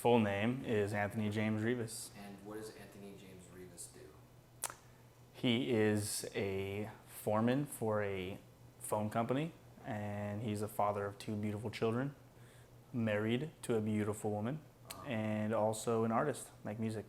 full name is Anthony James Reese. And what does Anthony James Reese do? He is a foreman for a phone company, and he's a father of two beautiful children, married to a beautiful woman, and also an artist, make music.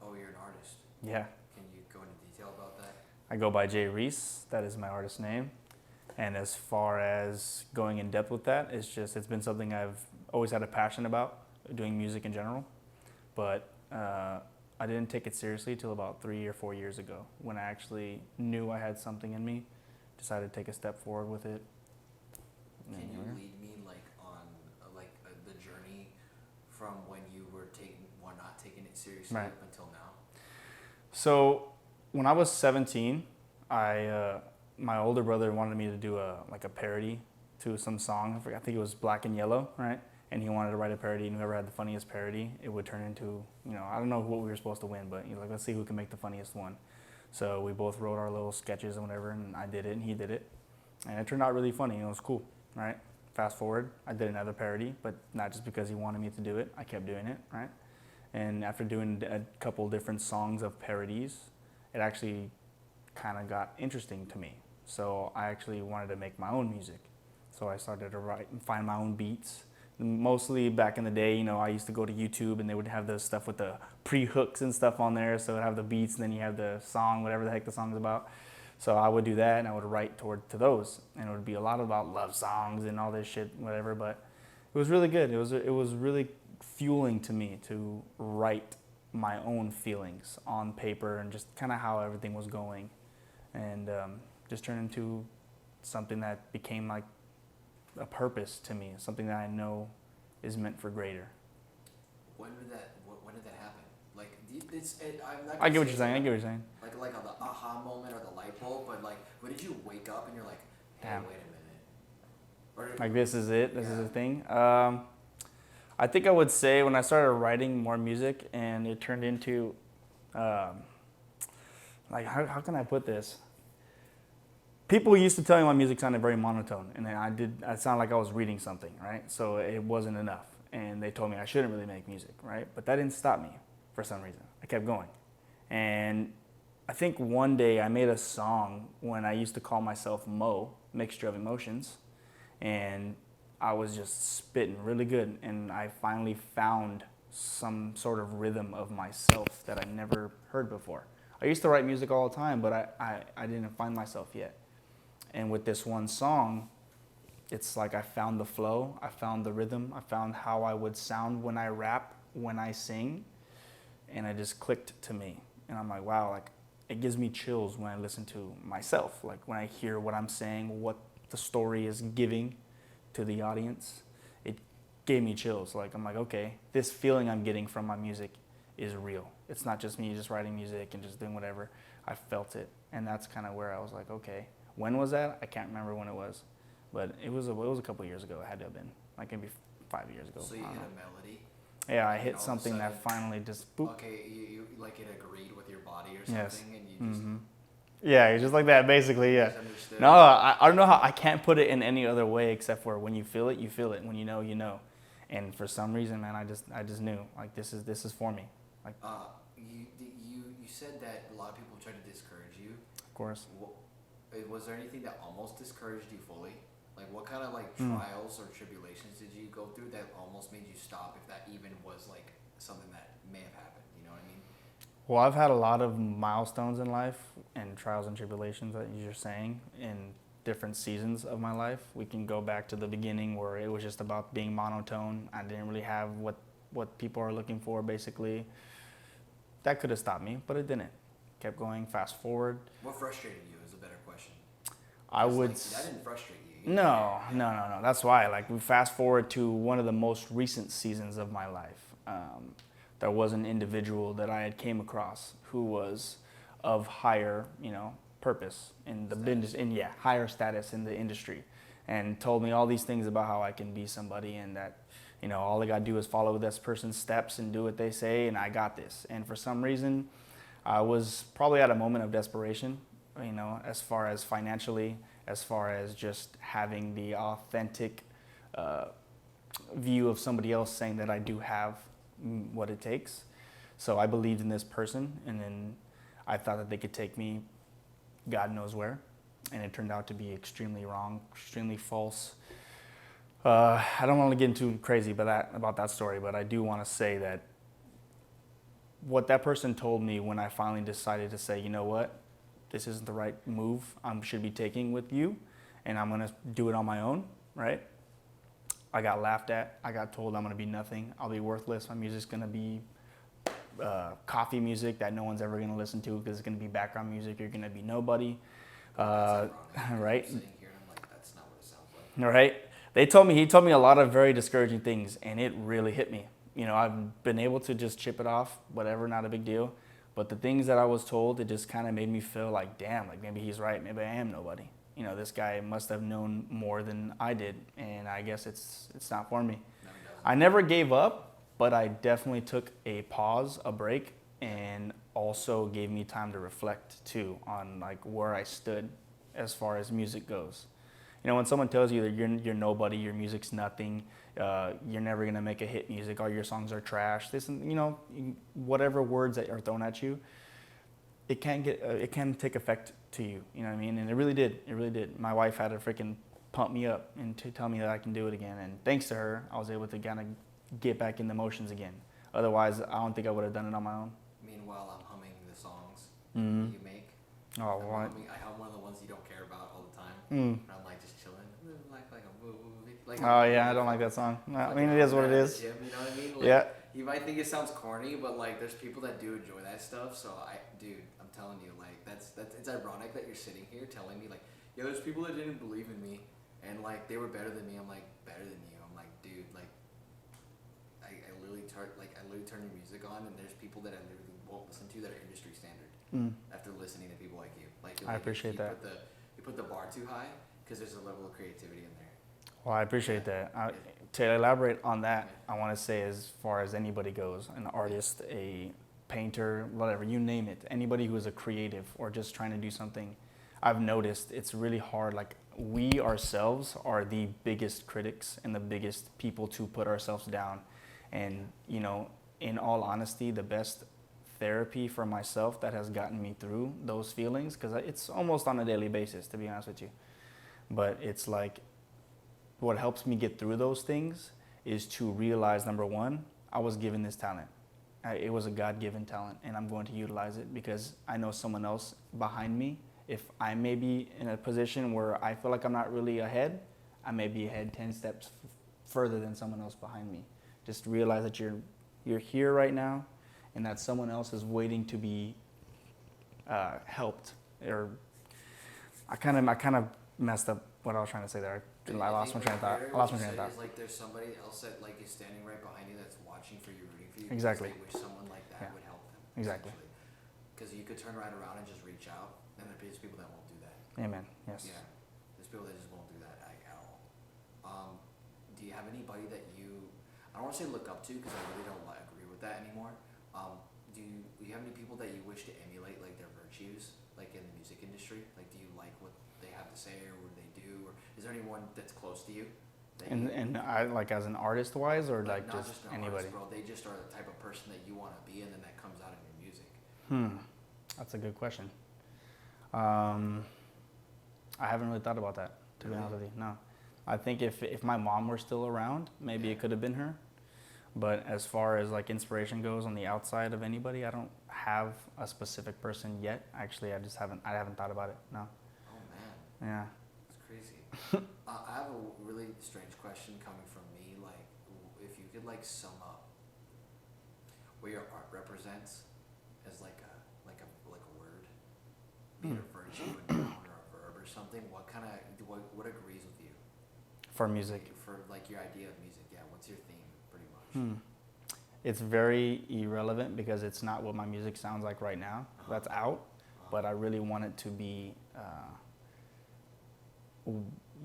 Oh, you're an artist. Yeah. Can you go into detail about that? I go by J. Reese, that is my artist name. And as far as going in depth with that, it's been something I've always had a passion about, doing music in general. But I didn't take it seriously till about 3 or 4 years ago, when I actually knew I had something in me, decided to take a step forward with it. Can you lead me on the journey from when you were not taking it seriously Right. up until now? So when I was 17, my older brother wanted me to do a parody to some song. I think it was Black and Yellow, right? And he wanted to write a parody, and whoever had the funniest parody, it would turn into, I don't know what we were supposed to win, but he was like, let's see who can make the funniest one. So we both wrote our little sketches and whatever, and I did it and he did it. And it turned out really funny, and it was cool, right? Fast forward, I did another parody, but not just because he wanted me to do it, I kept doing it, right? And after doing a couple different songs of parodies, it actually kind of got interesting to me. So I actually wanted to make my own music. So I started to write and find my own beats. Mostly back in the day, I used to go to YouTube and they would have the stuff with the pre-hooks and stuff on there. So it would have the beats and then you have the song, whatever the heck the song's about. So I would do that and I would write to those. And it would be a lot about love songs and all this shit, whatever. But it was really good. It was really fueling to me to write my own feelings on paper and just kind of how everything was going. And just turned into something that became like a purpose to me, something that I know is meant for greater. When did that happen? I'm not I get what you're saying. Like the aha moment or the light bulb, but when did you wake up and you're like, hey, Damn. wait a minute? Like this is it. This is the thing. I think I would say when I started writing more music and it turned into, how can I put this? People used to tell me my music sounded very monotone, and I sounded like I was reading something, right? So it wasn't enough, and they told me I shouldn't really make music, right? But that didn't stop me for some reason. I kept going, and I think one day I made a song when I used to call myself Mo, Mixture of Emotions, and I was just spitting really good, and I finally found some sort of rhythm of myself that I never heard before. I used to write music all the time, but I didn't find myself yet. And with this one song, it's like I found the flow, I found the rhythm, I found how I would sound when I rap, when I sing, and it just clicked to me. And I'm like, wow, like it gives me chills when I listen to myself, like when I hear what I'm saying, what the story is giving to the audience. It gave me chills. Like I'm like, okay, this feeling I'm getting from my music is real. It's not just me just writing music and just doing whatever. I felt it, and that's kind of where I was like, okay. When was that? I can't remember when it was, but it was a couple of years ago. It had to have been like maybe 5 years ago. So you hit a melody? Yeah, I hit something that finally just boop. Okay, you like it agreed with your body or something, Yes. and you just Yeah, it's just like that, basically. Yeah. misunderstood. No, I don't know how. I can't put it in any other way except for when you feel it, you feel it. When you know, you know. And for some reason, man, I just knew like this is for me. Like. You said that a lot of people try to discourage you. Of course. Was there anything that almost discouraged you fully? Like what kind of trials or tribulations did you go through that almost made you stop, if that even was like something that may have happened? You know what I mean? Well, I've had a lot of milestones in life and trials and tribulations that you're saying in different seasons of my life. We can go back to the beginning where it was just about being monotone. I didn't really have what people are looking for, basically. That could have stopped me, but it didn't. Kept going, fast forward. What frustrated you is a better question. I would. That didn't frustrate you. No. That's why. Like we fast forward to one of the most recent seasons of my life. There was an individual that I had came across who was of higher, purpose in the business, higher status in the industry, and told me all these things about how I can be somebody and that, all I gotta do is follow this person's steps and do what they say, and I got this. And for some reason, I was probably at a moment of desperation, as far as financially, as far as just having the authentic view of somebody else saying that I do have what it takes. So I believed in this person, and then I thought that they could take me God knows where, and it turned out to be extremely wrong, extremely false. I don't want to get into crazy about that story, but I do want to say that what that person told me when I finally decided to say, you know what, this isn't the right move I should be taking with you, and I'm gonna do it on my own, right? I got laughed at. I got told I'm gonna be nothing. I'll be worthless. My music's gonna be coffee music that no one's ever gonna listen to because it's gonna be background music. You're gonna be nobody, That's ironic. right? I'm sitting here and I'm like, that's not what it sounds like. Right? He told me a lot of very discouraging things, and it really hit me. You know, I've been able to just chip it off, whatever, not a big deal. But the things that I was told, it just kind of made me feel like, damn, like maybe he's right. Maybe I am nobody. You know, this guy must have known more than I did, and I guess it's not for me. No, it doesn't. I never gave up, but I definitely took a pause, a break, and also gave me time to reflect too on like where I stood as far as music goes. You know, when someone tells you that you're nobody, your music's nothing, you're never gonna make a hit music, all your songs are trash. This, you know, whatever words that are thrown at you, it can take effect to you. You know what I mean? And it really did. It really did. My wife had to freaking pump me up and to tell me that I can do it again. And thanks to her, I was able to kind of get back in the motions again. Otherwise, I don't think I would have done it on my own. Meanwhile, I'm humming the songs Mm-hmm. that you make. Oh, what? I hum one of the ones you don't care about all the time. Mm. And I'm like just chilling, like a movie. Like Oh yeah, I don't like that song. I mean, it is what it is. Gym, you know what I mean? Like, Yeah. You might think it sounds corny, but like there's people that do enjoy that stuff. So dude, I'm telling you, like that's it's ironic that you're sitting here telling me like, yo, there's people that didn't believe in me, and like they were better than me. I'm like, better than you. I'm like, dude, like I literally turn your music on, and there's people that I literally won't listen to that are industry standard. After listening to people like you, I appreciate that. You put the bar too high because there's a level of creativity in there. Well, I appreciate that. To elaborate on that, I want to say as far as anybody goes, an artist, a painter, whatever, you name it, anybody who is a creative or just trying to do something, I've noticed it's really hard. Like we ourselves are the biggest critics and the biggest people to put ourselves down. And, you know, in all honesty, the best therapy for myself that has gotten me through those feelings, because it's almost on a daily basis, to be honest with you. But it's like, what helps me get through those things is to realize, number one, I was given this talent. It was a God-given talent, and I'm going to utilize it because I know someone else behind me. If I may be in a position where I feel like I'm not really ahead, I may be ahead 10 steps further than someone else behind me. Just realize that you're here right now, and that someone else is waiting to be helped. Or I kind of messed up what I was trying to say there. I lost my train of thought. It's like there's somebody else that like is standing right behind you that's watching for you, rooting for you. Exactly. They wish someone like that would help them. Exactly. Because you could turn right around and just reach out, and there's people that won't do that. Amen. Yes. Yeah. There's people that just won't do that at all. Do you have anybody that you? I don't want to say look up to because I really don't agree with that anymore. Do you have any people that you wish to emulate, like their virtues, like in the music industry? Like, do you like what they have to say or what they do, or is there anyone that's close to you? And I like as an artist wise, or like not just an anybody. artist, bro. They just are the type of person that you want to be, and then that comes out in your music. That's a good question. I haven't really thought about that, to be honest with you. No, I think if my mom were still around, maybe it could have been her. But as far as like inspiration goes on the outside of anybody, I don't have a specific person yet. Actually, I haven't thought about it. No. Oh man. Yeah. It's crazy. I have a really strange question coming from me. Like, if you could like sum up what your art represents as like a word, be it a virtue, a noun, or a verb, or something. What agrees with you For music. for like your idea of music? Yeah. What's your theme, pretty much? It's very irrelevant because it's not what my music sounds like right now. That's out. But I really want it to be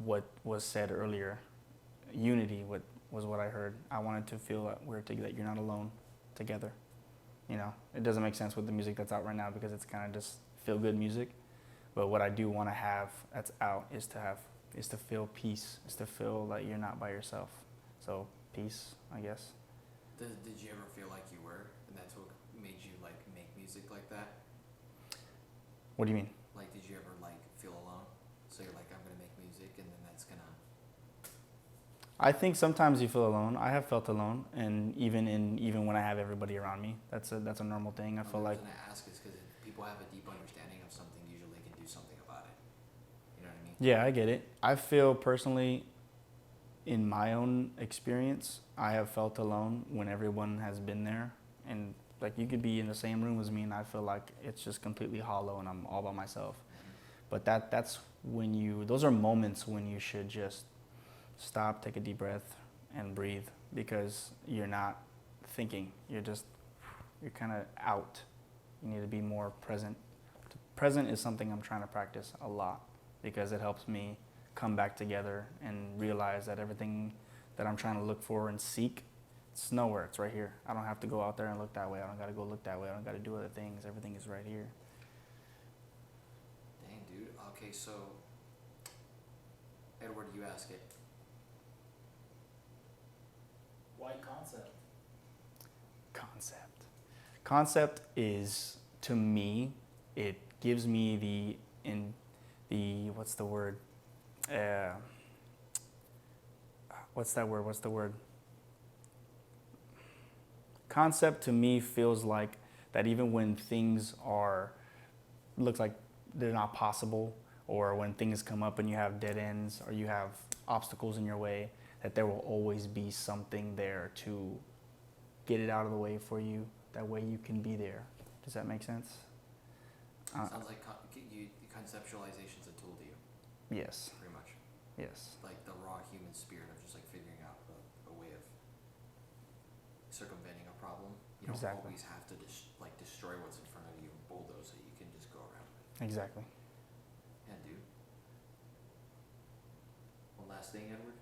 what was said earlier. Unity was what I heard. I wanted to feel that that you're not alone, together. You know, it doesn't make sense with the music that's out right now because it's kind of just feel good music. But what I do want to have that's out is to feel peace, is to feel like you're not by yourself. So peace, I guess. Did you ever feel music like that? What do you mean? Like, did you ever like feel alone? So you're like, I'm gonna make music, and then that's gonna. I think sometimes you feel alone. I have felt alone, and even when I have everybody around me, that's a normal thing. I feel The like reason I ask is because if people have a deep understanding of something, usually they can do something about it. You know what I mean? yeah, I get it. I feel personally, in my own experience, I have felt alone when everyone has been there, and like you could be in the same room as me, and I feel like it's just completely hollow, and I'm all by myself. But that's when you. Those are moments when you should just stop, take a deep breath, and breathe because you're not thinking. You're kind of out. You need to be more present. Present is something I'm trying to practice a lot because it helps me come back together and realize that everything that I'm trying to look for and seek, it's nowhere. It's right here. I don't have to go out there and look that way. I don't got to go look that way. I don't got to do other things. Everything is right here. Dang, dude. Okay, so Edward, you ask it. Why concept? Concept is, to me, it gives me what's the word? What's the word? Concept to me feels like that even when things looks like they're not possible, or when things come up and you have dead ends or you have obstacles in your way, that there will always be something there to get it out of the way for you. That way you can be there. Does that make sense? Sounds like conceptualization's a tool to you, Yes. pretty much. Yes. Like the raw human spirit of just like figuring out a way of circumventing a problem. You don't Exactly. always have to destroy what's in front of you and bulldoze it. You can just go around it. Exactly. Yeah, dude. One last thing, Edward.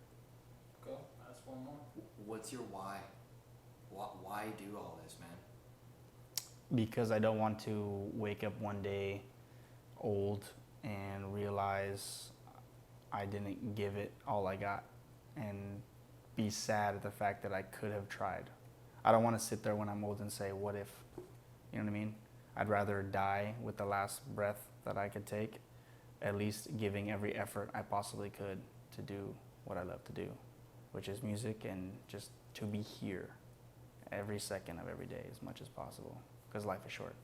Go. Ask one more. What's your why? Why do all this, man? Because I don't want to wake up one day old and realize I didn't give it all I got and be sad at the fact that I could have tried. I don't want to sit there when I'm old and say, what if? You know what I mean? I'd rather die with the last breath that I could take, at least giving every effort I possibly could to do what I love to do, which is music, and just to be here every second of every day as much as possible, because life is short.